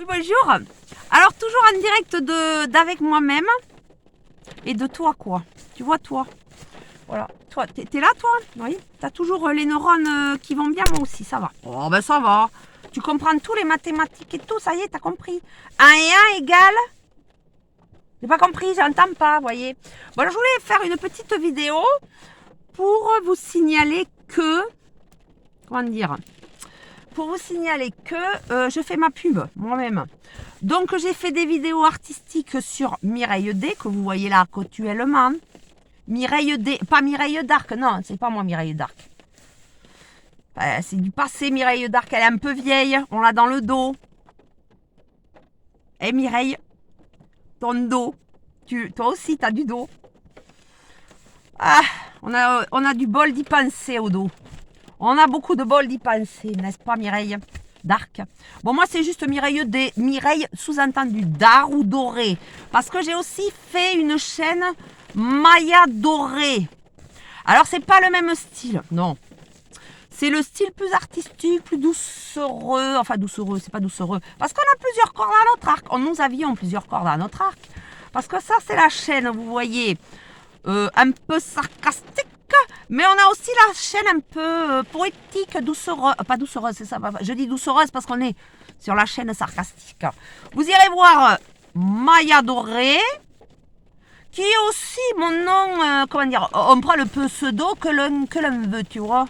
Oui, bonjour. Alors, toujours en direct d'avec moi-même. Et de toi, quoi. Tu vois, toi. Voilà. Toi, t'es là, toi? Oui. T'as toujours les neurones qui vont bien, moi aussi, ça va. Oh, ben ça va. Tu comprends tous les mathématiques et tout, ça y est, t'as compris. 1 et 1 égale... J'ai pas compris, j'entends pas, vous voyez. Bon, alors, je voulais faire une petite vidéo pour vous signaler que... Comment dire? Pour vous signaler que je fais ma pub moi-même. Donc j'ai fait des vidéos artistiques sur Mireille D, que vous voyez là actuellement. Mireille D, pas Mireille Darc, non, c'est pas moi Mireille Darc. C'est du passé Mireille Darc, elle est un peu vieille, on l'a dans le dos. Eh Mireille, ton dos, toi aussi t'as du dos. Ah, on a du bol d'y penser au dos. On a beaucoup de bol d'y penser, n'est-ce pas Mireille Darc? Bon, moi c'est juste Mireille D. Mireille sous-entendu d'art ou doré. Parce que j'ai aussi fait une chaîne Maya Doré. Alors c'est pas le même style, non. C'est le style plus artistique, plus doucereux. Enfin doucereux, c'est pas doucereux. Parce qu'on a plusieurs cordes à notre arc. Nous avions plusieurs cordes à notre arc. Parce que ça c'est la chaîne, vous voyez, un peu sarcastique. Mais on a aussi la chaîne un peu poétique, doucereuse. Pas doucereuse, c'est ça. Je dis doucereuse parce qu'on est sur la chaîne sarcastique. Vous irez voir Maya Doré, qui est aussi mon nom, comment dire, on prend le pseudo que l'on veut, tu vois.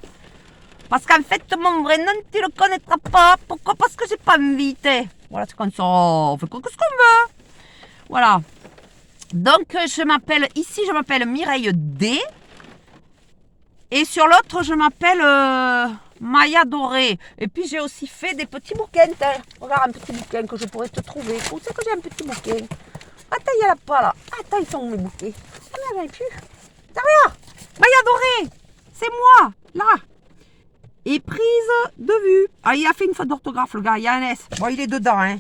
Parce qu'en fait, mon vrai nom, tu le connaîtras pas. Pourquoi? Parce que j'ai pas invité. Voilà, c'est comme ça. On fait ce qu'on veut. Voilà. Donc, je m'appelle Mireille D. Et sur l'autre, je m'appelle Maya Doré. Et puis, j'ai aussi fait des petits bouquins. Regarde un petit bouquin que je pourrais te trouver. Où c'est que j'ai un petit bouquin? Attends, il n'y en a pas là. Attends, ils sont où mes bouquets? Ah merde, j'en ai plus. Derrière, Maya Doré. C'est moi, là. Et prise de vue. Ah, il a fait une faute d'orthographe, le gars. Il y a un S. Bon, il est dedans, hein.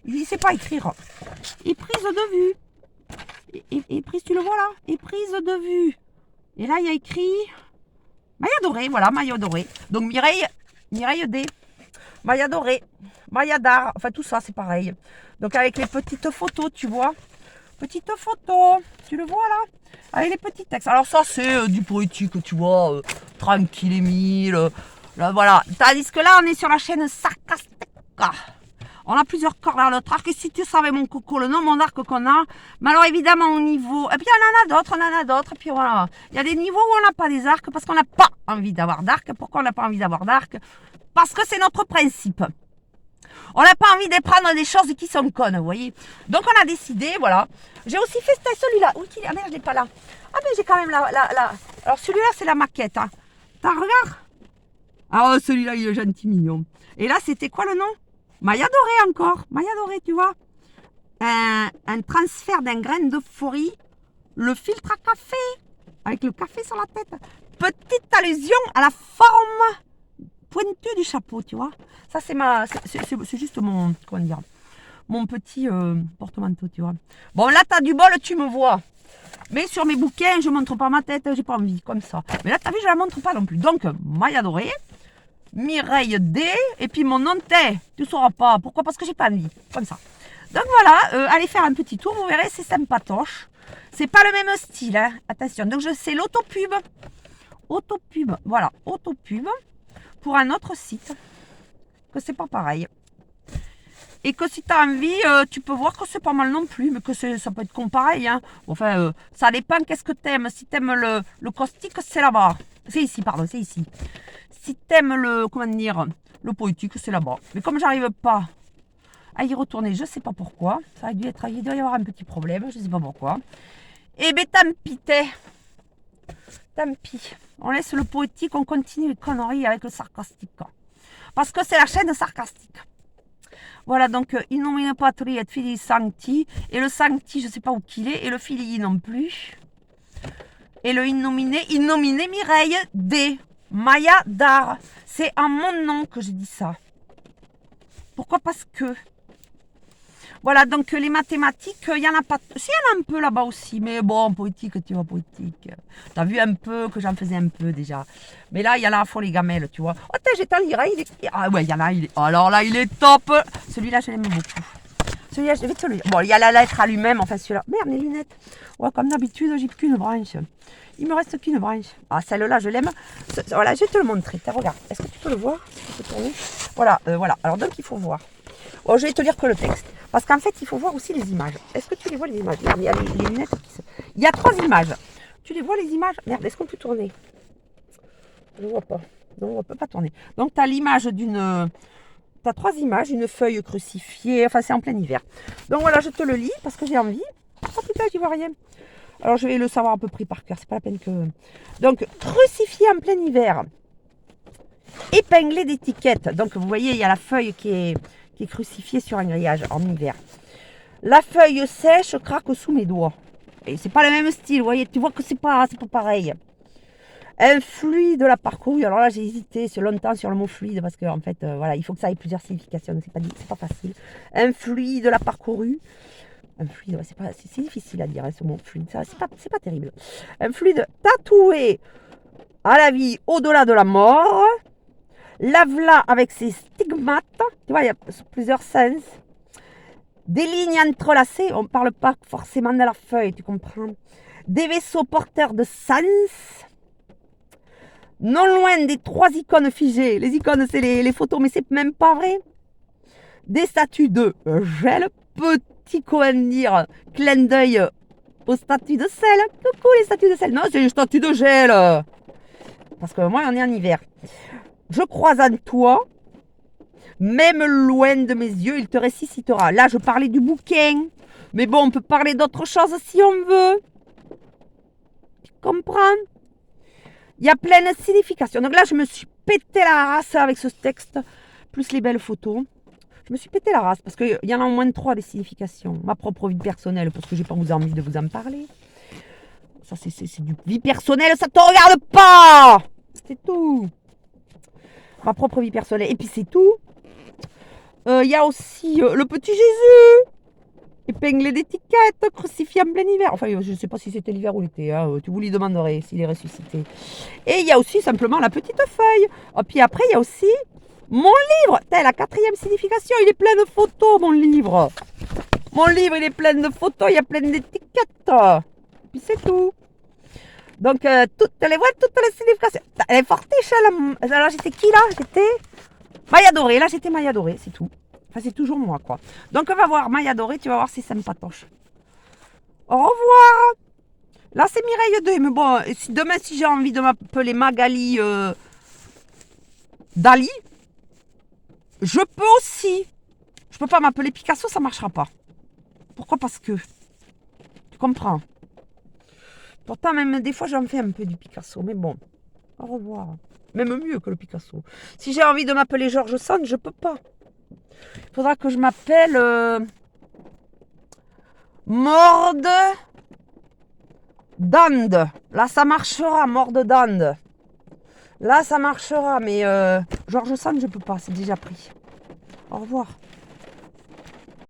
Il ne sait pas écrire. Et prise de vue. Et prise, tu le vois là? Et prise de vue. Et là, il y a écrit... Maya Doré, voilà, Maya Doré. Donc Mireille D, Maya Doré, Maya Dar, enfin tout ça c'est pareil. Donc avec les petites photos, tu vois. Petites photos, tu le vois là? Avec les petits textes. Alors ça c'est du poétique, tu vois, tranquille et mille. Là, voilà. Tandis que là on est sur la chaîne sarcastique. On a plusieurs cordes à notre arc. Et si tu savais mon coco, le nombre d'arcs qu'on a. Mais alors évidemment au niveau... Et puis on en a d'autres, Et puis voilà. Il y a des niveaux où on n'a pas des arcs parce qu'on n'a pas envie d'avoir d'arc. Pourquoi on n'a pas envie d'avoir d'arc? Parce que c'est notre principe. On n'a pas envie de prendre des choses qui sont connes, vous voyez. Donc on a décidé, voilà. J'ai aussi fait celui-là. Oui, ah merde, je l'ai pas là. Ah mais j'ai quand même la... Alors celui-là c'est la maquette. Hein. T'as regarde. Ah oh, celui-là il est gentil, mignon. Et là c'était quoi le nom? Maya Doré encore, Maya Doré, tu vois. Un transfert d'un grain d'euphorie, le filtre à café, avec le café sur la tête. Petite allusion à la forme pointue du chapeau, tu vois. Ça, c'est juste mon, comment dire, mon petit porte-manteau, tu vois. Bon, là, t'as du bol, tu me vois. Mais sur mes bouquins, je montre pas ma tête, j'ai pas envie, comme ça. Mais là, t'as vu, je la montre pas non plus. Donc, Maya Doré. Mireille D, et puis mon nom t'es, tu sauras pas. Pourquoi? Parce que j'ai pas envie, comme ça. Donc voilà, allez faire un petit tour, vous verrez, c'est sympatoche. C'est pas le même style, hein. Attention. Donc c'est l'autopub. Autopub, voilà, autopub pour un autre site. Que c'est pas pareil. Et que si tu as envie, tu peux voir que c'est pas mal non plus, mais que ça peut être comme pareil. Hein. Enfin, ça dépend qu'est-ce que t'aimes. Si t'aimes le caustique, c'est là-bas. C'est ici, pardon, c'est ici. Si t'aimes comment dire, le poétique, c'est là-bas. Mais comme j'arrive pas à y retourner, je sais pas pourquoi. Ça a dû être, il doit y avoir un petit problème, je sais pas pourquoi. Eh ben tant pis, tant pis. On laisse le poétique, on continue les conneries avec le sarcastique. Parce que c'est la chaîne sarcastique. Voilà, donc in nomine Patri et Filii Sancti. Et le Sancti, je ne sais pas où qu'il est. Et le Filii non plus. Et le innominé Mireille D. Maya Dar. C'est en mon nom que j'ai dit ça. Pourquoi? Parce que Voilà, donc les mathématiques, il y en a pas. Si, il y en a un peu là-bas aussi, mais bon, poétique, tu vois, poétique. T'as vu un peu que j'en faisais un peu déjà. Mais là, il y en a à fond les gamelles, tu vois. Oh, j'ai t'en lire, il est. Ah ouais, il y en a, il est. Alors là, il est top. Celui-là, je l'aime beaucoup. Celui-là, je vais te le lire. Bon, il y a la lettre à lui-même, enfin celui-là. Merde, mes lunettes. Ouais, comme d'habitude, j'ai qu'une branche. Il me reste qu'une branche. Ah, celle-là, je l'aime. Voilà, je vais te le montrer. Regarde, est-ce que tu peux le voir? Tu peux tourner. Voilà, voilà. Alors, donc, il faut voir. Oh, je vais te lire que le texte. Parce qu'en fait, il faut voir aussi les images. Est-ce que tu les vois, les images? Regarde, il y a les lunettes qui se... Il y a 3 images. Tu les vois, les images? Merde, est-ce qu'on peut tourner? Je ne vois pas. Non, on ne peut pas tourner. Donc, tu as l'image d'une... Tu as 3 images, une feuille crucifiée. Enfin, c'est en plein hiver. Donc, voilà, je te le lis parce que j'ai envie. Oh putain, j'y vois rien. Alors, je vais le savoir à peu près par cœur. C'est pas la peine que... Donc, crucifié en plein hiver. Épinglé d'étiquettes. Donc, vous voyez, il y a la feuille qui est crucifiée sur un grillage en hiver. La feuille sèche craque sous mes doigts. Et c'est pas le même style, vous voyez, tu vois que c'est pas pareil. Un fluide l'a parcouru. Alors là, j'ai hésité longtemps sur le mot fluide parce que en fait, voilà, il faut que ça ait plusieurs significations. C'est pas facile. Un fluide l'a parcouru. Un fluide, c'est difficile à dire ce mot fluide. C'est pas terrible. Un fluide tatoué à la vie au-delà de la mort. Lave-la avec ses stigmates. Tu vois, il y a plusieurs sens. Des lignes entrelacées. On ne parle pas forcément de la feuille, tu comprends. Des vaisseaux porteurs de sens. Non loin des 3 icônes figées. Les icônes, c'est les photos, mais c'est même pas vrai. Des statues de gel. Petit dire clin d'œil aux statues de sel. Coucou les statues de sel. Non, c'est une statue de gel. Parce que moi, on est en hiver. Je crois en toi. Même loin de mes yeux, il te ressuscitera. Là, je parlais du bouquin. Mais bon, on peut parler d'autre chose si on veut. Tu comprends? Il y a plein de significations. Donc là, je me suis pété la race avec ce texte, plus les belles photos. Je me suis pété la race parce qu'il y en a au moins 3 des significations. Ma propre vie personnelle, parce que j'ai pas envie de vous en parler. Ça, c'est du vie personnelle, ça te regarde pas. C'est tout. Ma propre vie personnelle. Et puis c'est tout. Il y a aussi le petit Jésus. Épinglé d'étiquettes, crucifié en plein hiver. Enfin, je ne sais pas si c'était l'hiver ou l'été. Hein. Tu vous lui demanderais s'il est ressuscité. Et il y a aussi simplement la petite feuille. Et puis après, il y a aussi mon livre. T'as la 4e signification. Il est plein de photos, mon livre. Mon livre, il est plein de photos. Il y a plein d'étiquettes. Et puis c'est tout. Donc, toutes les significations. Elle est forte, Michel. Alors, j'étais qui là? J'étais Maya Dorée. Là, j'étais Maya Dorée, c'est tout. Enfin, c'est toujours moi, quoi. Donc, on va voir Maya Dorée, tu vas voir si ça me patoche. Au revoir. Là, c'est Mireille 2. Mais bon, demain, si j'ai envie de m'appeler Magali Dali, je peux aussi. Je peux pas m'appeler Picasso, ça marchera pas. Pourquoi? Parce que... Tu comprends? Pourtant, même des fois, j'en fais un peu du Picasso. Mais bon, au revoir. Même mieux que le Picasso. Si j'ai envie de m'appeler Georges Sand, je peux pas. Il faudra que je m'appelle Morde d'Ande. Là, ça marchera, Morde d'Ande. Là, ça marchera, mais Georges Sand, je peux pas, c'est déjà pris. Au revoir.